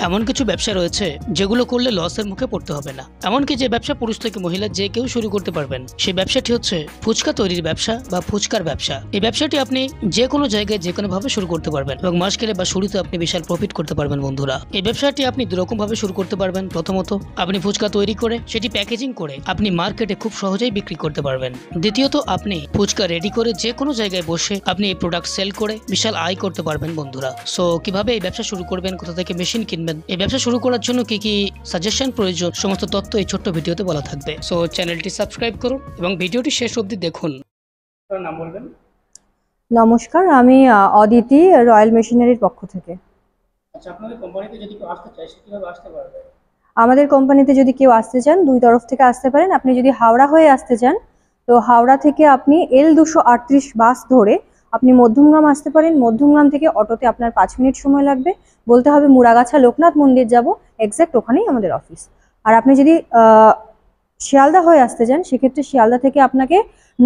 এমন কিছু ব্যবসা রয়েছে যেগুলো করলে লসের মুখে পড়তে হবে না। এমনকি যে ব্যবসা পুরুষ থেকে মহিলা যে কেউ শুরু করতে পারবেন, সেই ব্যবসাটি হচ্ছে ফুচকা তৈরির ব্যবসা বা ফুচকার ব্যবসা। এই ব্যবসাটি আপনি যে কোনো জায়গায় যে কোনো ভাবে শুরু করতে পারবেন এবং মাস গেলে বা শুরুতে আপনি বিশাল প্রফিট করতে পারবেন। বন্ধুরা, এই ব্যবসাটি আপনি দুরকম ভাবে শুরু করতে পারবেন। প্রথমত, আপনি ফুচকা তৈরি করে সেটি প্যাকেজিং করে আপনি মার্কেটে খুব সহজেই বিক্রি করতে পারবেন। দ্বিতীয়ত, আপনি ফুচকা রেডি করে যে কোনো জায়গায় বসে আপনি এই প্রোডাক্ট সেল করে বিশাল আয় করতে পারবেন। বন্ধুরা, সো কিভাবে এই ব্যবসা শুরু করবেন, কোথা থেকে মেশিন কিনবেন, এই ব্যবসা শুরু করার জন্য কি কি সাজেশন প্রয়োজন, সমস্ত তথ্য এই ছোট্ট ভিডিওতে বলা থাকবে। সো চ্যানেলটি সাবস্ক্রাইব করুন এবং ভিডিওটি শেষ অবধি দেখুন। আপনার নাম বলবেন। নমস্কার, আমি অদিতি, রয়্যাল মেশিনারির পক্ষ থেকে। আচ্ছা, আপনাদের কোম্পানিতে যদি কেউ আসতে চায় সে কিভাবে আসতে পারবে? আমাদের কোম্পানিতে যদি কেউ আসতে চান, দুই তরফ থেকে আসতে পারেন। আপনি যদি হাওড়া হয়ে আসতে চান, তো হাওড়া থেকে আপনি L238 বাস ধরে আপনি মধ্যমগ্রাম আসতে পারেন। মধ্যমগ্রাম থেকে অটোতে আপনার 5 মিনিট সময় লাগবে। বলতে হবে মুরাগাছা লোকনাথ মন্দির যাব, এক্স্যাক্ট ওখানেই আমাদের অফিস। আর আপনি যদি শিয়ালদা হয়ে আসতে চান, সেক্ষেত্রে শিয়ালদা থেকে আপনাকে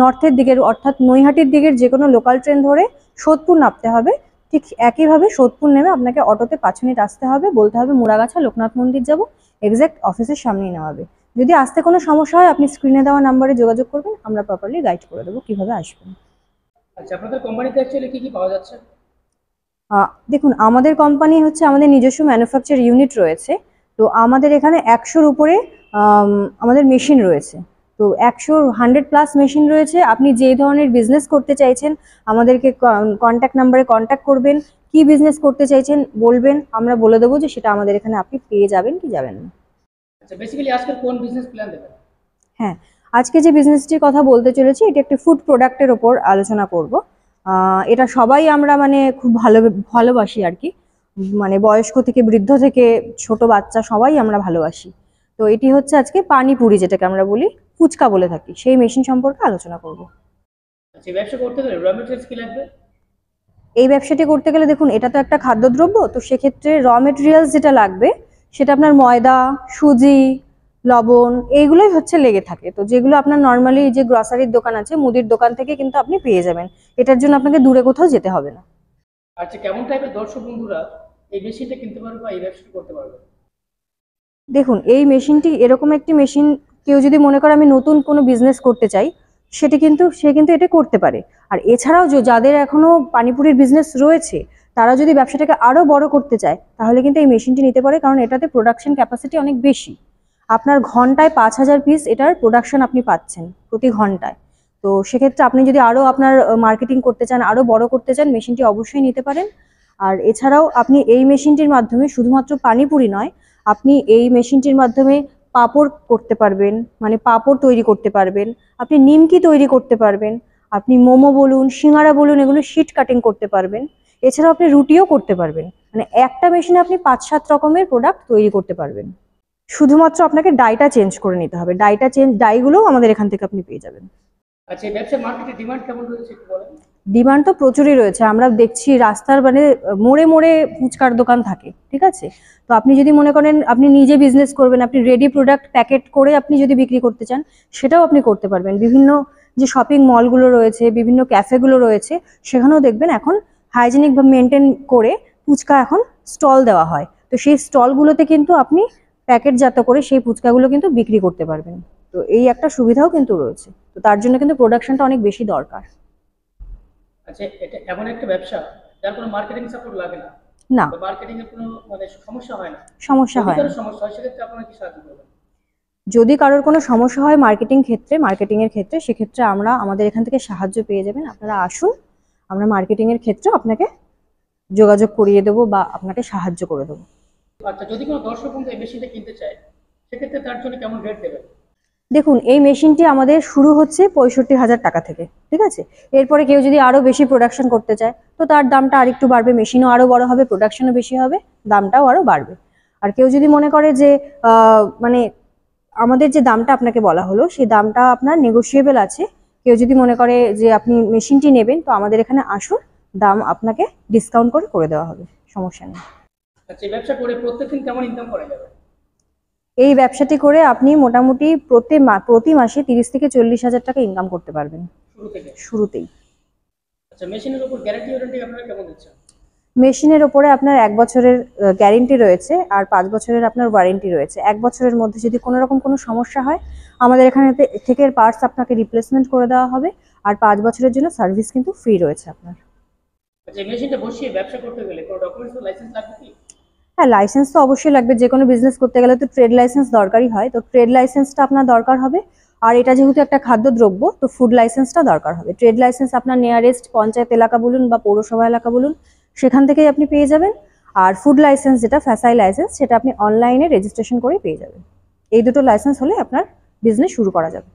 নর্থের দিকের অর্থাৎ নৈহাটির দিকের যে কোনো লোকাল ট্রেন ধরে সোদপুর নামতে হবে। ঠিক একইভাবে সোদপুর নেমে আপনাকে অটোতে 5 মিনিট আসতে হবে। বলতে হবে মুরাগাছা লোকনাথ মন্দির যাব, এক্স্যাক্ট অফিসের সামনেই নেওয়াবে। যদি আসতে কোনো সমস্যা হয়, আপনি স্ক্রিনে দেওয়া নাম্বারে যোগাযোগ করবেন, আমরা প্রপারলি গাইড করে দেবো কিভাবে আসবেন। আচ্ছা, আপনাদের কোম্পানিতে অ্যাকচুয়ালি কি কি পাওয়া যাচ্ছে? দেখুন, আমাদের কোম্পানি হচ্ছে আমাদের নিজস্ব ম্যানুফ্যাকচার ইউনিট রয়েছে। তো আমাদের এখানে 100-র উপরে আমাদের মেশিন রয়েছে। তো 100 মেশিন রয়েছে। আপনি যে ধরনের বিজনেস করতে চাইছেন আমাদেরকে কন্ট্যাক্ট নাম্বারে কন্ট্যাক্ট করবেন। কি বিজনেস করতে চাইছেন বলবেন, আমরা বলে দেবো যে সেটা আমাদের এখানে আপনি পেয়ে যাবেন কি যাবেন না। আচ্ছা, বেসিক্যালি আজকে কোন বিজনেস প্ল্যান দেবেন? হ্যাঁ, আজকে যে বিজনেসটির কথা বলতে চলেছি, এটা একটি ফুড প্রোডাক্টের ওপর আলোচনা করব। এটা সবাই আমরা মানে খুব ভালোবাসি আর কি। মানে বয়স্ক থেকে বৃদ্ধ থেকে ছোট বাচ্চা সবাই আমরা ভালোবাসি। তো এটি হচ্ছে আজকে পানিপুরি, যেটাকে আমরা বলি ফুচকা বলে থাকি, সেই মেশিন সম্পর্কে আলোচনা করব। আচ্ছা, এই ব্যবসা করতে গেলে র মেটেরিয়ালস কি লাগবে? এই ব্যবসাটি করতে গেলে দেখুন, এটা তো একটা খাদ্যদ্রব্য, তো সেক্ষেত্রে র মেটেরিয়ালস যেটা লাগবে সেটা আপনার ময়দা, সুজি, লবণ, এইগুলোই হচ্ছে লেগে থাকে। তো যেগুলো আপনার নর্মালি যে গ্রসারির দোকান আছে, মুদির দোকান থেকে কিন্তু আপনি পেয়ে যাবেন। এটার জন্য আপনাকে দূরে কোথাও যেতে হবে না। আচ্ছা, কেমন টাইপের দর্শক বন্ধুরা এই মেশিনটা কিনতে পারবে বা এই ব্যবসাটা করতে পারবে? দেখুন, এই মেশিনটি এরকম একটি মেশিন, কেউ যদি মনে করে আমি নতুন কোনো বিজনেস করতে চাই, সে কিন্তু এটা করতে পারে। আর এছাড়াও যাদের এখনো পানিপুরির বিজনেস রয়েছে, তারা যদি ব্যবসাটাকে আরো বড় করতে চায়, তাহলে কিন্তু এই মেশিনটি নিতে পারে, কারণ এটাতে প্রোডাকশন ক্যাপাসিটি অনেক বেশি। আপনার ঘন্টায় 5,000 পিস এটার প্রোডাকশন আপনি পাচ্ছেন প্রতি ঘন্টায়। তো সেক্ষেত্রে আপনি যদি আরো আপনার মার্কেটিং করতে চান, আরো বড় করতে চান, মেশিনটি অবশ্যই নিতে পারেন। আর এছাড়াও আপনি এই মেশিনটির মাধ্যমে শুধুমাত্র পানিপুরি নয়, আপনি এই মেশিনটির মাধ্যমে পাঁপড় করতে পারবেন, মানে পাঁপড় তৈরি করতে পারবেন। আপনি নিমকি তৈরি করতে পারবেন। আপনি মোমো বলুন, সিঙ্গারা বলুন, এগুলো শিট কাটিং করতে পারবেন। এছাড়াও আপনি রুটিও করতে পারবেন। মানে একটা মেশিনে আপনি 5-7 রকমের প্রোডাক্ট তৈরি করতে পারবেন। শুধুমাত্র আপনাকে ডাইটা চেঞ্জ করে নিতে হবে। ডাইগুলোও আমাদের এখান থেকে আপনি পেয়ে যাবেন। আচ্ছা, এই ব্যবসার মার্কেটে ডিমান্ড কেমন রয়েছে একটু বলেন। ডিমান্ড তো প্রচুরই রয়েছে। আমরা দেখছি রাস্তার মানে মোড়ে মোড়ে ফুচকার দোকান থাকে, ঠিক আছে? তো আপনি যদি মনে করেন আপনি নিজে বিজনেস করবেন, আপনি রেডি প্রোডাক্ট প্যাকেট করে আপনি যদি বিক্রি করতে চান, সেটাও আপনি করতে পারবেন। বিভিন্ন যে শপিং মলগুলো রয়েছে, বিভিন্ন ক্যাফেগুলো রয়েছে, সেখানেও দেখবেন এখন হাইজেনিক বা মেনটেন করে ফুচকা এখন স্টল দেওয়া হয়। তো সেই স্টলগুলোতে কিন্তু আপনি প্যাকেটজাত করে সেই ফুচকাগুলো কিন্তু বিক্রি করতে পারবেন। তো এই একটা সুবিধাও কিন্তু রয়েছে। তো তার জন্য কিন্তু প্রোডাকশনটা অনেক বেশি দরকার। আচ্ছা, এটা এমন একটা ব্যবসা যার কোনো মার্কেটিং সাপোর্ট লাগে না, না, বা মার্কেটিং এর কোনো মানে সমস্যা হয় না। সমস্যা যদি হয় কারো না। সমস্যা হয় সেক্ষেত্রে আপনারা কি সাহায্য করবেন? যদি কারোর কোনো সমস্যা হয় মার্কেটিং এর ক্ষেত্রে, সেক্ষেত্রে আমরা আমাদের এখান থেকে সাহায্য পেয়ে যাবেন। আপনারা আসুন, আমরা মার্কেটিং এর ক্ষেত্রে আপনাকে যোগাযোগ করিয়ে দেবো বা আপনাকে সাহায্য করে দেবো। আচ্ছা, যদি কোনো দর্শক বন্ধু এই মেশিনটা কিনতে চায় সেক্ষেত্রে তার জন্য কেমন রেট দেবেন? দেখুন, এই মেশিনটি আমাদের শুরু হচ্ছে 65,000 টাকা থেকে, ঠিক আছে? এরপরে কেউ যদি আরো বেশি প্রোডাকশন করতে চায়, তো তার দামটা আরেকটু বাড়বে। মেশিনও আরো বড় হবে, প্রোডাকশনও বেশি হবে, দামটাও আরো বাড়বে। আর কেউ যদি মনে করে যে মানে আমাদের যে দামটা আপনাকে বলা হলো, সেই দামটা আপনার নেগোশিয়েবল আছে। কেউ যদি মনে করে যে আপনি মেশিনটি নেবেন, তো আমাদের এখানে আসুন, দাম আপনাকে ডিসকাউন্ট করে দেওয়া হবে, সমস্যা নেই। আচ্ছা, এই ব্যবসা করে প্রত্যেকদিন কেমন ইনকাম করা যাবে? এই ব্যবসাটি করে আপনি মোটামুটি প্রতি মাসে 30 থেকে 40,000 টাকা ইনকাম করতে পারবেন শুরু থেকে? শুরুতেই। আচ্ছা, মেশিনের উপর গ্যারান্টি ওয়ারেন্টি আপনারা কেমন দিচ্ছেন? মেশিনের ওপরে আপনার 1 বছরের গ্যারেন্টি রয়েছে আর 5 বছরের আপনার ওয়ারেন্টি রয়েছে। 1 বছরের মধ্যে যদি কোনো রকম কোনো সমস্যা হয় আমাদের এখানে থেকে পার্টস আপনাকে রিপ্লেসমেন্ট করে দেওয়া হবে, আর 5 বছরের জন্য সার্ভিস কিন্তু ফ্রি রয়েছে আপনার। আচ্ছা, এই মেশিনটা বসিয়ে ব্যবসা করতে গেলে কোনো ডকুমেন্টস বা লাইসেন্স লাগবে কি? হ্যাঁ, লাইসেন্স তো অবশ্যই লাগবে। যে কোনো বিজনেস করতে গেলে তো ট্রেড লাইসেন্স দরকারই হয়, তো ট্রেড লাইসেন্সটা আপনার দরকার হবে। আর এটা যেহেতু একটা খাদ্যদ্রব্য, তো ফুড লাইসেন্সটা দরকার হবে। ট্রেড লাইসেন্স আপনার নিয়ারেস্ট পঞ্চায়েত এলাকা বলুন বা পৌরসভা এলাকা বলুন, সেখান থেকেই আপনি পেয়ে যাবেন। আর ফুড লাইসেন্স যেটা ফ্যাসাই লাইসেন্স, সেটা আপনি অনলাইনে রেজিস্ট্রেশন করে পেয়ে যাবেন। এই দুটো লাইসেন্স হলে আপনার বিজনেস শুরু করা যাবে।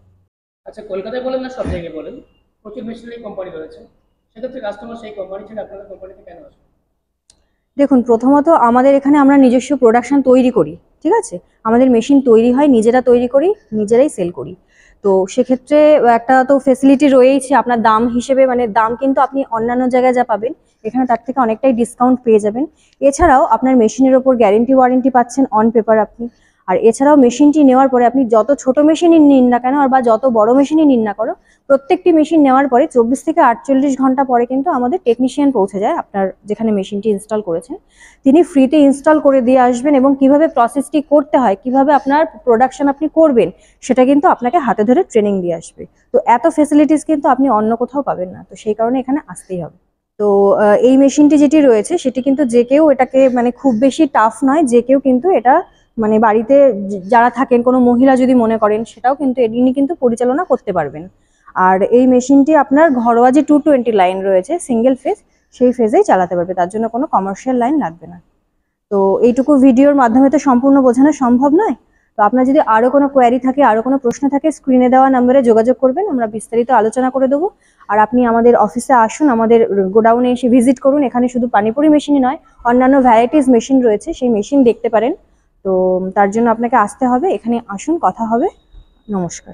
আচ্ছা, কলকাতায় বলেন না সব জায়গায় বলেন, প্রচুর মেশিনারি কোম্পানি রয়েছে, সেক্ষেত্রে কাস্টমার সেই কোম্পানি ছেড়ে আপনাদের কোম্পানিতে কেন আসে? দেখুন, প্রথমত আমাদের এখানে আমরা নিজস্ব প্রোডাকশন তৈরি করি, ঠিক আছে? আমাদের মেশিন তৈরি হয়, নিজেরা তৈরি করি, নিজেরাই সেল করি। তো সেক্ষেত্রে একটা তো ফেসিলিটি রয়েইছে। আপনার দাম হিসেবে মানে দাম কিন্তু আপনি অন্যান্য জায়গায় যা পাবেন এখানে তার থেকে অনেকটাই ডিসকাউন্ট পেয়ে যাবেন। এছাড়াও আপনার মেশিনের ওপর গ্যারেন্টি ওয়ারেন্টি পাচ্ছেন অন পেপার আপনি। আর এছাড়াও মেশিনটি নেওয়ার পরে আপনি যত ছোট মেশিনই নিন না কেন আর বা যত বড় মেশিনই নিন না কেন, প্রত্যেকটি মেশিন নেওয়ার পরে 24 থেকে 48 ঘন্টা পরে কিন্তু আমাদের টেকনিশিয়ান পৌঁছে যায় আপনার যেখানে মেশিনটি ইনস্টল করেছেন। তিনি ফ্রিতে ইনস্টল করে দিয়ে আসবেন এবং কিভাবে প্রসেসটি করতে হয়, কিভাবে আপনার প্রোডাকশন আপনি করবেন, সেটা কিন্তু আপনাকে হাতে ধরে ট্রেনিং দিয়ে আসবে। তো এত ফেসিলিটিস কিন্তু আপনি অন্য কোথাও পাবেন না, তো সেই কারণে এখানে আসতেই হবে। তো এই মেশিনটি যেটি রয়েছে সেটি কিন্তু যে কেউ এটাকে মানে খুব বেশি টাফ নয়, যে কেউ কিন্তু এটা মানে বাড়িতে যারা থাকেন কোনো মহিলা যদি মনে করেন সেটাও কিন্তু ইনি কিন্তু পরিচালনা করতে পারবেন। আর এই মেশিনটি আপনার ঘরোয়া যে 220 লাইন রয়েছে সিঙ্গেল ফেজ, সেই ফেজেই চালাতে পারবে, তার জন্য কোনো কমার্শিয়াল লাইন লাগবে না। তো এইটুকু ভিডিওর মাধ্যমে তো সম্পূর্ণ বোঝানো সম্ভব নয়। তো আপনার যদি আরো কোনো কোয়ারি থাকে, আরো কোনো প্রশ্ন থাকে, স্ক্রিনে দেওয়া নম্বরে যোগাযোগ করবেন, আমরা বিস্তারিত আলোচনা করে দেবো। আর আপনি আমাদের অফিসে আসুন, আমাদের গোডাউনে এসে ভিজিট করুন। এখানে শুধু পানিপুরি মেশিনই নয়, অন্যান্য ভ্যারাইটিস মেশিন রয়েছে, সেই মেশিন দেখতে পারেন। তো তার জন্য আপনাকে আসতে হবে, এখানে আসুন, কথা হবে। নমস্কার।